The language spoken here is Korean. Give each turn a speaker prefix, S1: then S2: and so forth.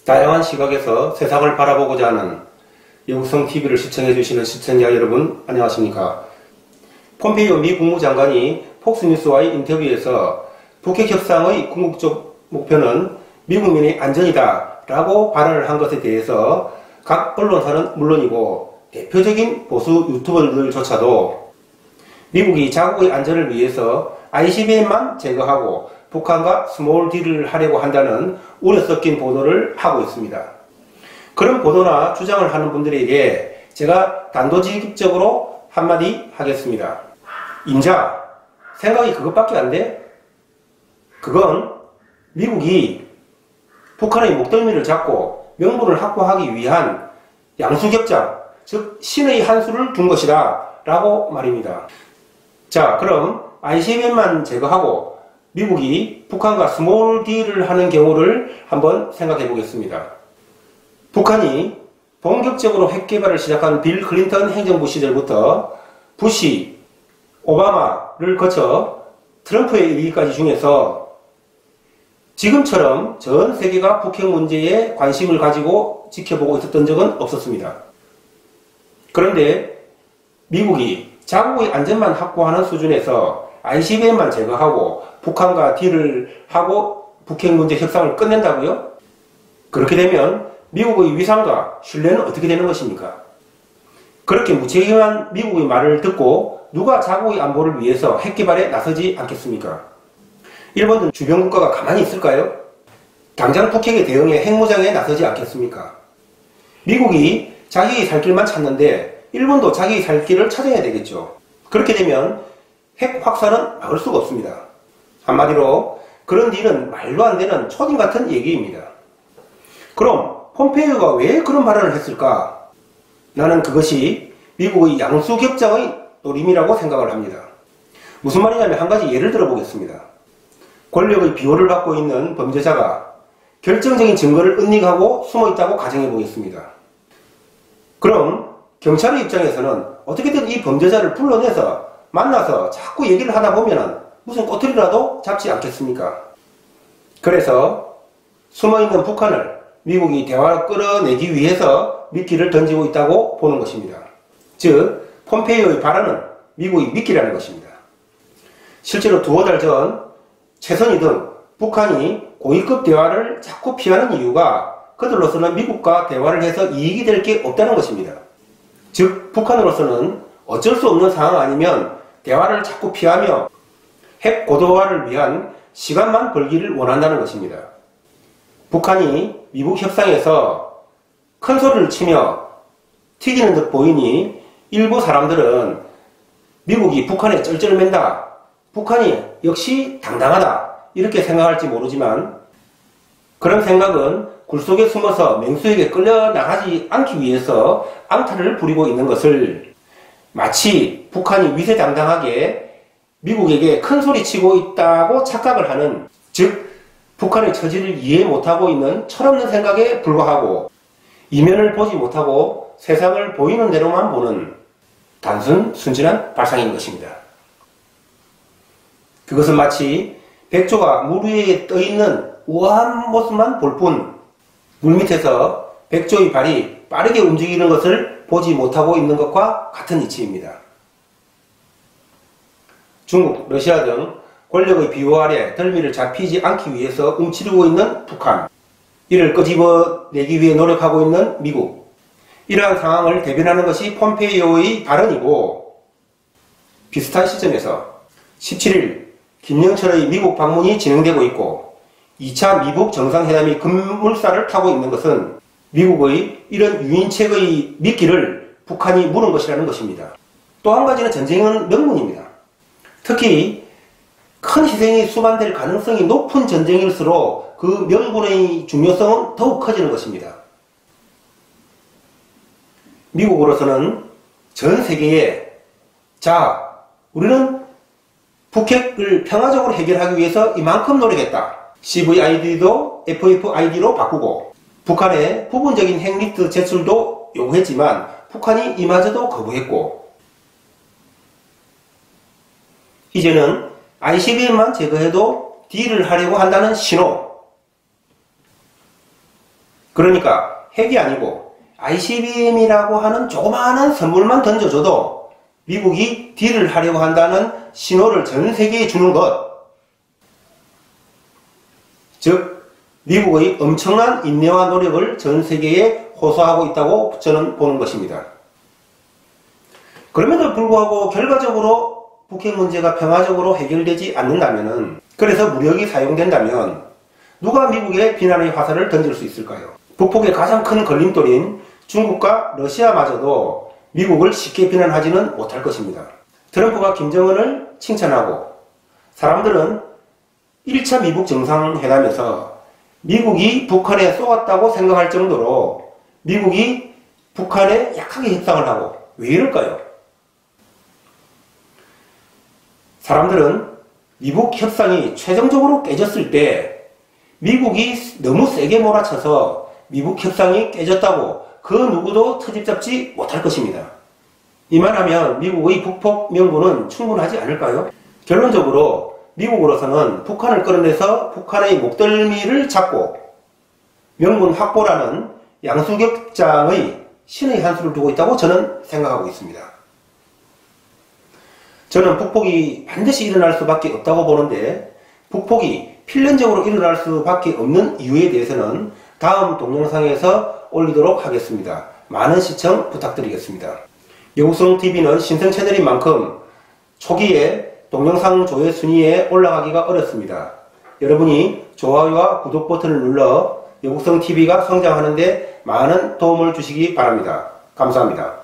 S1: 다양한 시각에서 세상을 바라보고자 하는 영성TV를 시청해주시는 시청자 여러분, 안녕하십니까. 폼페이오 미 국무장관이 폭스뉴스와의 인터뷰에서 북핵 협상의 궁극적 목표는 미국민의 안전이다 라고 발언을 한 것에 대해서 각 언론사는 물론이고 대표적인 보수 유튜버들조차도 미국이 자국의 안전을 위해서 ICBM만 제거하고 북한과 스몰 딜을 하려고 한다는 우려 섞인 보도를 하고 있습니다. 그런 보도나 주장을 하는 분들에게 제가 단도직입적으로 한마디 하겠습니다. 인자, 생각이 그것밖에 안 돼? 그건 미국이 북한의 목덜미를 잡고 명분을 확보하기 위한 양수협정, 즉 신의 한 수를 둔 것이다 라고 말입니다. 자, 그럼 ICBM만 제거하고 미국이 북한과 스몰 딜을 하는 경우를 한번 생각해 보겠습니다. 북한이 본격적으로 핵 개발을 시작한 빌 클린턴 행정부 시절부터 부시, 오바마를 거쳐 트럼프에 이르기까지 중에서 지금처럼 전 세계가 북핵 문제에 관심을 가지고 지켜보고 있었던 적은 없었습니다. 그런데 미국이 자국의 안전만 확보하는 수준에서 ICBM만 제거하고 북한과 딜을 하고 북핵 문제 협상을 끝낸다고요? 그렇게 되면 미국의 위상과 신뢰는 어떻게 되는 것입니까? 그렇게 무책임한 미국의 말을 듣고 누가 자국의 안보를 위해서 핵 개발에 나서지 않겠습니까? 일본 등 주변 국가가 가만히 있을까요? 당장 북핵에 대응해 핵무장에 나서지 않겠습니까? 미국이 자기의 살 길만 찾는데 일본도 자기의 살 길을 찾아야 되겠죠. 그렇게 되면 핵 확산은 막을 수가 없습니다. 한마디로 그런 딜은 말도 안 되는 초딩 같은 얘기입니다. 그럼 폼페이오가 왜 그런 발언을 했을까? 나는 그것이 미국의 양수협정의 노림이라고 생각을 합니다. 무슨 말이냐면 한 가지 예를 들어 보겠습니다. 권력의 비호를 받고 있는 범죄자가 결정적인 증거를 은닉하고 숨어있다고 가정해 보겠습니다. 그럼 경찰의 입장에서는 어떻게든 이 범죄자를 불러내서 만나서 자꾸 얘기를 하다 보면 무슨 꼬투리라도 잡지 않겠습니까? 그래서 숨어있는 북한을 미국이 대화를 끌어내기 위해서 미끼를 던지고 있다고 보는 것입니다. 즉, 폼페이오의 발언은 미국이 미끼라는 것입니다. 실제로 두어 달 전 최선희등 북한이 고위급 대화를 자꾸 피하는 이유가 그들로서는 미국과 대화를 해서 이익이 될 게 없다는 것입니다. 즉, 북한으로서는 어쩔 수 없는 상황 아니면 대화를 자꾸 피하며 핵 고도화를 위한 시간만 벌기를 원한다는 것입니다. 북한이 미국 협상에서 큰 소리를 치며 튀기는 듯 보이니 일부 사람들은 미국이 북한에 쩔쩔맨다, 북한이 역시 당당하다 이렇게 생각할지 모르지만 그런 생각은 굴속에 숨어서 맹수에게 끌려나가지 않기 위해서 앙탈을 부리고 있는 것을 마치 북한이 위세당당하게 미국에게 큰 소리치고 있다고 착각을 하는, 즉 북한의 처지를 이해 못하고 있는 철없는 생각에 불과하고 이면을 보지 못하고 세상을 보이는 대로만 보는 단순 순진한 발상인 것입니다. 그것은 마치 백조가 물 위에 떠있는 우아한 모습만 볼 뿐 물밑에서 백조의 발이 빠르게 움직이는 것을 보지 못하고 있는 것과 같은 이치입니다. 중국, 러시아 등 권력의 비호 아래 덜미를 잡히지 않기 위해서 움츠리고 있는 북한, 이를 끄집어내기 위해 노력하고 있는 미국, 이러한 상황을 대변하는 것이 폼페이오의 발언이고, 비슷한 시점에서 17일 김영철의 미국 방문이 진행되고 있고 2차 미북 정상회담이 급물살을 타고 있는 것은 미국의 이런 유인책의 미끼를 북한이 물은 것이라는 것입니다. 또 한 가지는 전쟁은 명분입니다. 특히 큰 희생이 수반될 가능성이 높은 전쟁일수록 그 명분의 중요성은 더욱 커지는 것입니다. 미국으로서는 전 세계에 자, 우리는 북핵을 평화적으로 해결하기 위해서 이만큼 노력했다. CVID도 FFID로 바꾸고 북한의 부분적인 핵리스트 제출도 요구했지만 북한이 이마저도 거부했고 이제는 ICBM만 제거해도 딜을 하려고 한다는 신호, 그러니까 핵이 아니고 ICBM이라고 하는 조그마한 선물만 던져줘도 미국이 딜을 하려고 한다는 신호를 전 세계에 주는 것. 즉 미국의 엄청난 인내와 노력을 전 세계에 호소하고 있다고 저는 보는 것입니다. 그럼에도 불구하고 결과적으로 북핵 문제가 평화적으로 해결되지 않는다면, 그래서 무력이 사용된다면 누가 미국에 비난의 화살을 던질 수 있을까요? 북폭의 가장 큰 걸림돌인 중국과 러시아마저도 미국을 쉽게 비난하지는 못할 것입니다. 트럼프가 김정은을 칭찬하고 사람들은 1차 미북 정상회담에서 미국이 북한에 쏘았다고 생각할 정도로 미국이 북한에 약하게 협상을 하고, 왜 이럴까요? 사람들은 미북 협상이 최종적으로 깨졌을 때 미국이 너무 세게 몰아쳐서 미북 협상이 깨졌다고 그 누구도 트집 잡지 못할 것입니다. 이만하면 미국의 북폭 명분은 충분하지 않을까요? 결론적으로 미국으로서는 북한을 끌어내서 북한의 목덜미를 잡고 명분 확보라는 양수격장의 신의 한 수를 두고 있다고 저는 생각하고 있습니다. 저는 북폭이 반드시 일어날 수밖에 없다고 보는데, 북폭이 필연적으로 일어날 수밖에 없는 이유에 대해서는 다음 동영상에서 올리도록 하겠습니다. 많은 시청 부탁드리겠습니다. 영국성TV는 신생 채널인 만큼 초기에 동영상 조회 순위에 올라가기가 어렵습니다. 여러분이 좋아요와 구독 버튼을 눌러 영국성TV가 성장하는 데 많은 도움을 주시기 바랍니다. 감사합니다.